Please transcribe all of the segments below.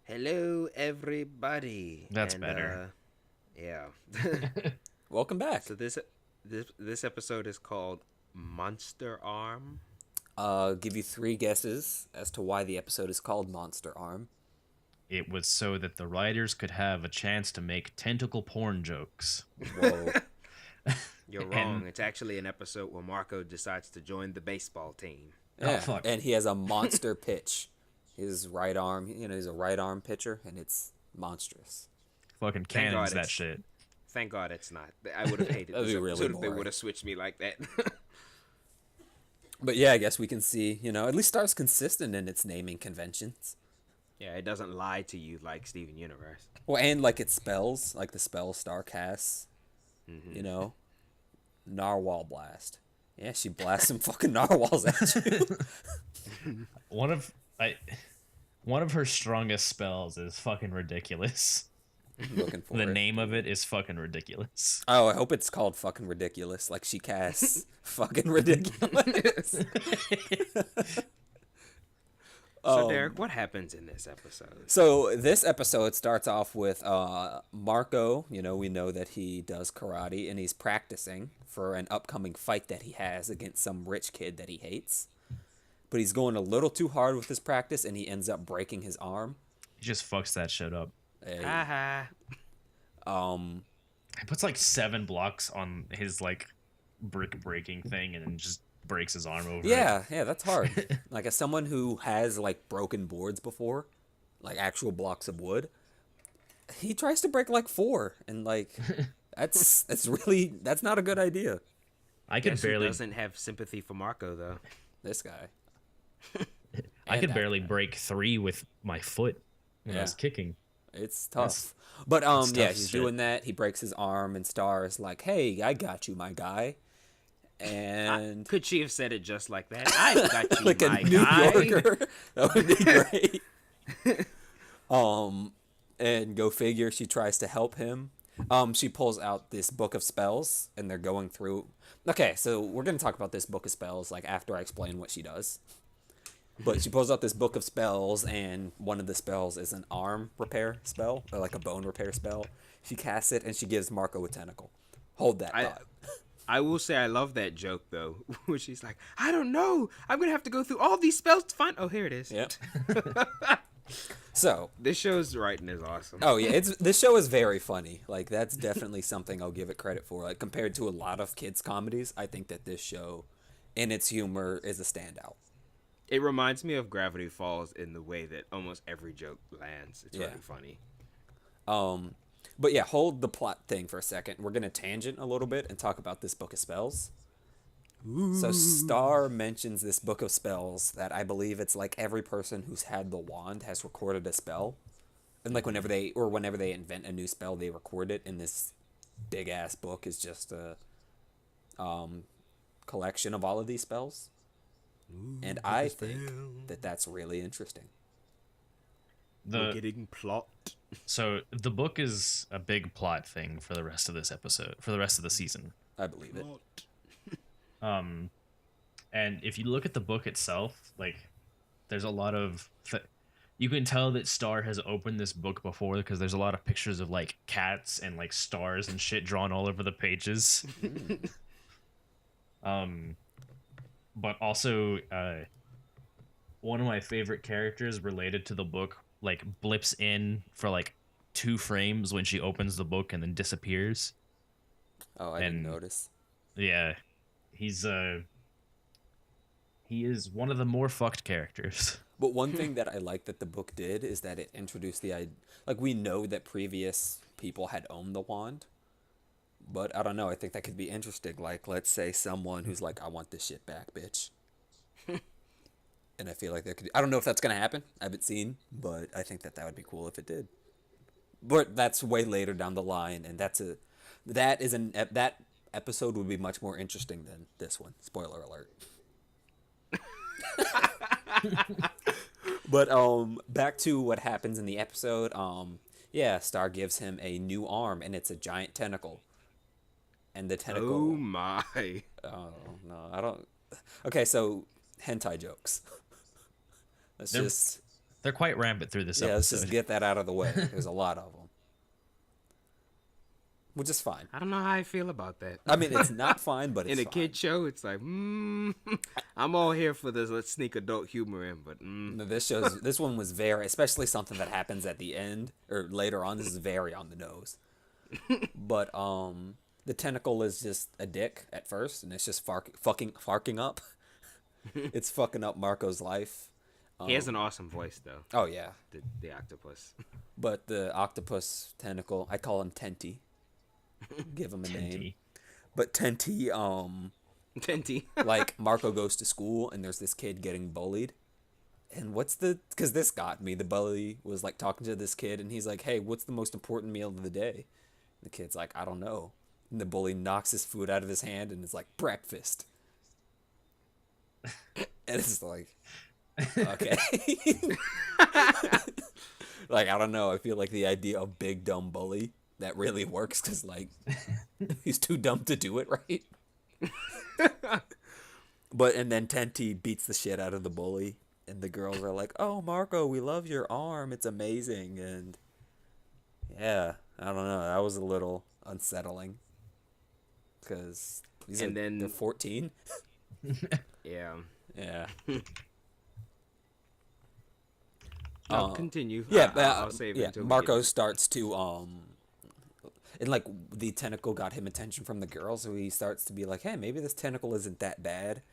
Hello, everybody, That's better. Yeah. Welcome back. So this episode is called Monster Arm. Give you three guesses as to why the episode is called Monster Arm. It was so that the writers could have a chance to make tentacle porn jokes. Whoa. You're And wrong. It's actually an episode where Marco decides to join the baseball team. oh Yeah, fuck. and he has a monster pitch. His right arm, he's a right arm pitcher, and it's monstrous. Fucking Thank cannons God that it's shit. Thank God it's not. I would have hated That'd this be really episode if they boring. would have switched me like that. But yeah, I guess we can see, at least Star's consistent in its naming conventions. Yeah, it doesn't lie to you like Steven Universe. Well, and like its spells, like the spell Star casts, Mm-hmm. you know, Narwhal Blast. Yeah, she blasts some fucking narwhals at you. One of I one of her strongest spells is fucking ridiculous. I'm looking for The it. name of it is fucking ridiculous. Oh, I hope it's called fucking ridiculous. Like she casts fucking ridiculous. So Derek, what happens in this episode? So this episode starts off with Marco. We know that he does karate and he's practicing for an upcoming fight that he has against some rich kid that he hates. But he's going a little too hard with his practice and he ends up breaking his arm. He just fucks that shit up. Haha. He puts like 7 blocks on his like brick breaking thing and then just breaks his arm over it. Yeah, that's hard. Like as someone who has like broken boards before, like actual blocks of wood, he tries to break like 4 and like that's not a good idea. I could Guess who barely doesn't have sympathy for Marco though. This guy. I could And barely break 3 with my foot when I was Yeah. kicking. It's tough. But that's yeah, tough he's shit. doing that. He breaks his arm and Star is like, "Hey, I got you, my guy." And Could she have said it just like that? I've got you, like a my New guy. Yorker. That would be great. And go figure, she tries to help him. She pulls out this book of spells, and they're going through. Okay, so we're gonna talk about this book of spells like after I explain what she does. But she pulls out this book of spells, and one of the spells is an arm repair spell, or like a bone repair spell. She casts it, and she gives Marco a tentacle. Hold that thought. I will say I love that joke though, where she's like, I don't know. I'm gonna have to go through all these spells to find. Oh, here it is. Yep. So, This show's writing is awesome. oh yeah, this show is very funny. Like that's definitely something I'll give it credit for. Like compared to a lot of kids comedies, I think that this show, in its humor, is a standout. It reminds me of Gravity Falls in the way that almost every joke lands. It's Yeah. really funny. But yeah, hold the plot thing for a second. We're gonna tangent a little bit and talk about this book of spells. So Star mentions this book of spells that I believe it's like every person who's had the wand has recorded a spell. And like whenever they invent a new spell, they record it in this big ass book is just a collection of all of these spells. And I think that that's really interesting. We're getting plot. So the book is a big plot thing for the rest of this episode, for the rest of the season. I believe it. And if you look at the book itself, like there's a lot of you can tell that Star has opened this book before because there's a lot of pictures of like cats and like stars and shit drawn all over the pages. But also one of my favorite characters related to the book like blips in for like 2 frames when she opens the book and then disappears. Oh, I didn't And- notice. Yeah, he is one of the more fucked characters. But one thing that I like that the book did is that it introduced the idea. Like, we know that previous people had owned the wand. But I don't know. I think that could be interesting. Like, let's say someone who's like, I want this shit back, bitch. And I feel like that could. I don't know if that's going to happen. I haven't seen. But I think that that would be cool if it did. But that's way later down the line. And that episode would be much more interesting than this one. Spoiler alert. But back to what happens in the episode. Yeah, Star gives him a new arm, and it's a giant tentacle. And the tentacle. Oh my. Oh no, I don't. Okay, so hentai jokes. Let's They're- just They're quite rampant through this Yeah, let's episode. just get that out of the way. There's a lot of them, which is fine. I don't know how I feel about that. I mean, it's not fine, but it's in a fine. kid show, it's like, I'm all here for this. Let's sneak adult humor in, but No, this one was very, especially something that happens at the end or later on. This is very on the nose. But the tentacle is just a dick at first, and it's just farking up. It's fucking up Marco's life. he has an awesome voice though. Oh yeah, The octopus. but the octopus tentacle, I call him Tenty. Give him a name. Tenty. But Tenty, Tenty. like Marco goes to school and there's this kid getting bullied. And because this got me, the bully was like talking to this kid and he's like, hey, what's the most important meal of the day? The kid's like, I don't know. And the bully knocks his food out of his hand and it's like, breakfast. And it's like, okay. Like, I don't know. I feel like the idea of big dumb bully, that really works because, like, he's too dumb to do it right. And then Tenty beats the shit out of the bully, and the girls are like, "Oh, Marco, we love your arm. It's amazing." And yeah, I don't know. That was a little unsettling because they're 14. Yeah. Yeah. No, continue. Yeah, I'll save it yeah. until we Marco get starts to and like the tentacle got him attention from the girls, so he starts to be like, hey, maybe this tentacle isn't that bad.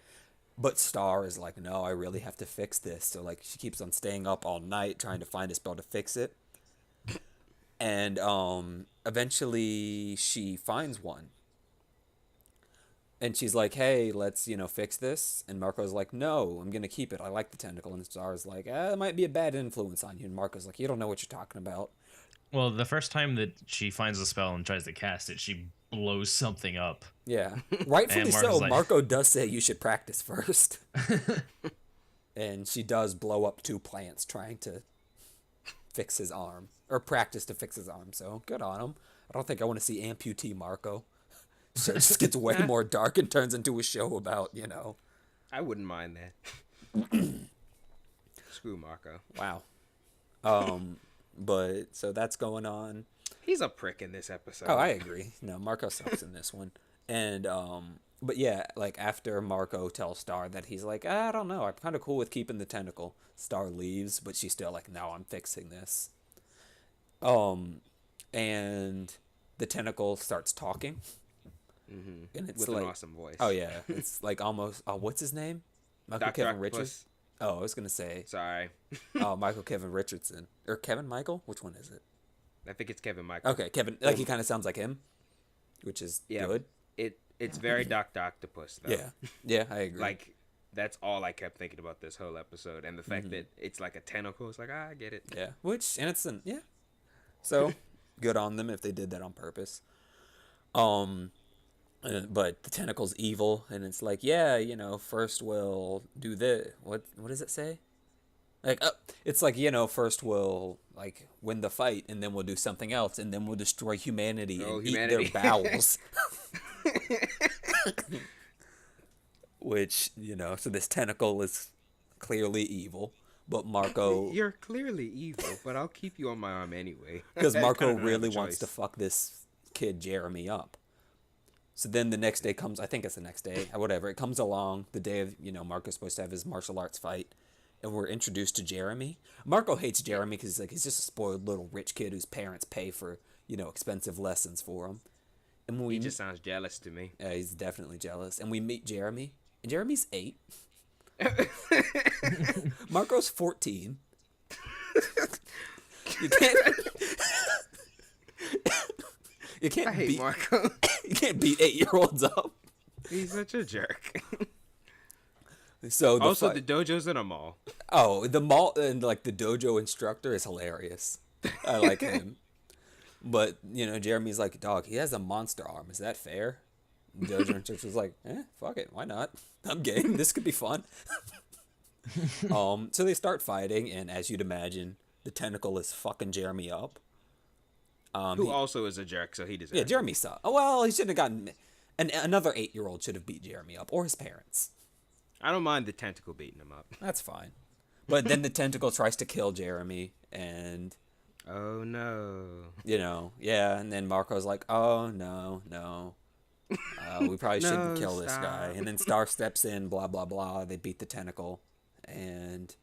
But Star is like, no, I really have to fix this. So like she keeps on staying up all night trying to find a spell to fix it. And eventually she finds one. And she's like, hey, let's, fix this. And Marco's like, no, I'm going to keep it. I like the tentacle. And Star's like, it might be a bad influence on you. And Marco's like, you don't know what you're talking about. Well, the first time that she finds the spell and tries to cast it, she blows something up. Yeah. Rightfully And so. Marco's like- Marco does say you should practice first. And she does blow up 2 plants trying to fix his arm. Or practice to fix his arm. So good on him. I don't think I want to see amputee Marco. So it just gets way more dark and turns into a show about, I wouldn't mind that. Screw Marco. Wow. But so that's going on. He's a prick in this episode. Oh, I agree. No, Marco sucks in this one. And but yeah, like after Marco tells Star that he's like, I don't know, I'm kind of cool with keeping the tentacle. Star leaves, but she's still like, no, I'm fixing this. And the tentacle starts talking. Mm-hmm. And it's with like, an awesome voice. oh yeah, it's like almost. What's his name? Michael Dr. Kevin Octopus. Richards. Oh, I was gonna say. Sorry. Michael Kevin Richardson or Kevin Michael. Which one is it? I think it's Kevin Michael. Okay, Kevin. Like he kind of sounds like him, which is good. It's very Dr. Octopus though. Yeah, I agree. Like that's all I kept thinking about this whole episode, and the fact that it's like a tentacle. It's like I get it. yeah, So good on them if they did that on purpose. But the tentacle's evil, and it's like, first we'll do this. What does it say? Like, it's like, first we'll like win the fight, and then we'll do something else, and then we'll destroy humanity and eat their bowels. Which, so this tentacle is clearly evil, but Marco, You're clearly evil, but I'll keep you on my arm anyway. because Marco Kinda don't have a really wants to choice. fuck this kid Jeremy up. So then the next day comes, I think it's the next day, whatever. It comes along, the day of, Marco's supposed to have his martial arts fight, and we're introduced to Jeremy. Marco hates Jeremy because he's just a spoiled little rich kid whose parents pay for, expensive lessons for him. And when He just sounds jealous to me. he's definitely jealous. And we meet Jeremy, and Jeremy's 8. Marco's 14. You can't. You can't I hate beat Marco. you can't beat 8-year-olds up. He's such a jerk. So the Also, fight- the dojo's in a mall. oh, the mall and like the dojo instructor is hilarious. I like him. But, Jeremy's like, dog, he has a monster arm. Is that fair? And the dojo instructor's like, fuck it, why not? I'm game. This could be fun. So they start fighting, and as you'd imagine, the tentacle is fucking Jeremy up. Who also is a jerk, so he deserves Yeah, it. Jeremy sucked. Oh, well, he should have gotten. And another 8-year-old should have beat Jeremy up, or his parents. I don't mind the tentacle beating him up. That's fine. But then the tentacle tries to kill Jeremy, and Oh no. yeah. And then Marco's like, "Oh no, no, we probably shouldn't No, kill this guy." stop. And then Star steps in, blah blah blah. They beat the tentacle, and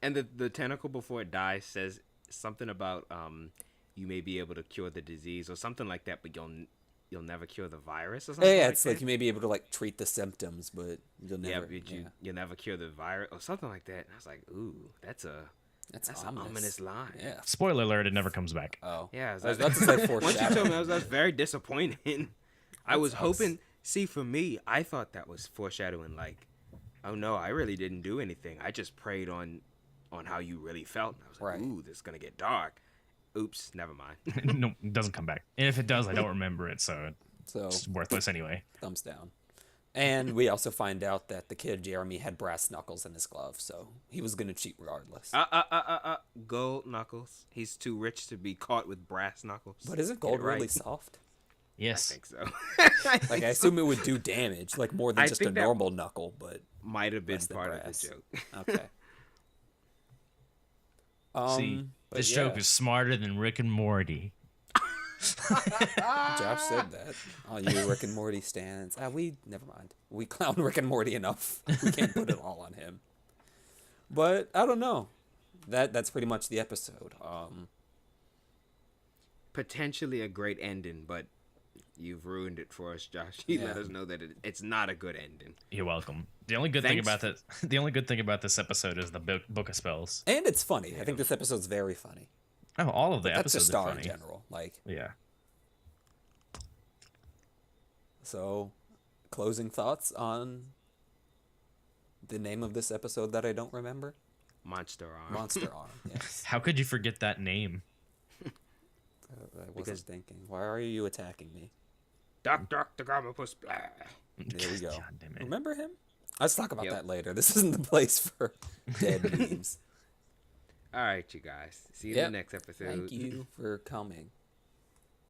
And the tentacle before it dies says something about you may be able to cure the disease or something like that, but you'll never cure the virus or something. yeah, like it's that. like you may be able to like treat the symptoms, but you'll Yeah, never. but you'll never cure the virus or something like that. And I was like, ooh, that's an ominous line. Yeah. Spoiler alert: it never comes back. Oh. Yeah, I was about to say once you foreshadowing. told me, I was very disappointed. I was sucks. hoping. See, for me, I thought that was foreshadowing. Like, oh no, I really didn't do anything. I just preyed on how you really felt. And I was like, Right. ooh, this is gonna get dark. Oops, never mind. No, it doesn't come back. And if it does, I don't remember it, so So it's worthless anyway. thumbs down. And we also find out that the kid Jeremy had brass knuckles in his glove, so he was gonna cheat regardless. Gold knuckles. He's too rich to be caught with brass knuckles. But isn't Get gold it right. really soft? I Yes. think so. Like I assume it would do damage, like more than I just a think that- normal knuckle, but Might have been less than part brass. of the joke. Okay. See, But this yeah, joke is smarter than Rick and Morty. Josh said that. All you Rick and Morty stands. Never mind. We clown Rick and Morty enough. We can't put it all on him. But I don't know. That's pretty much the episode. Potentially a great ending, but you've ruined it for us, Josh. You let Yeah. us know that it's not a good ending. You're welcome. The only good thing Thanks. about this, the only good thing about this episode is the book of spells. And it's funny. I think this episode's very funny. Oh, all of the That's episodes just are Star in funny. general. Like, Yeah. so closing thoughts on the name of this episode that I don't remember? Monster Arm. Monster Arm. Yes. How could you forget that name? I wasn't Because- thinking. Why are you attacking me? Doc, the Grammopus. Blah. There we go. God damn it. Remember him? Let's talk about Yep. that later. This isn't the place for dead memes. All right, you guys. See you Yep. in the next episode. Thank you for coming.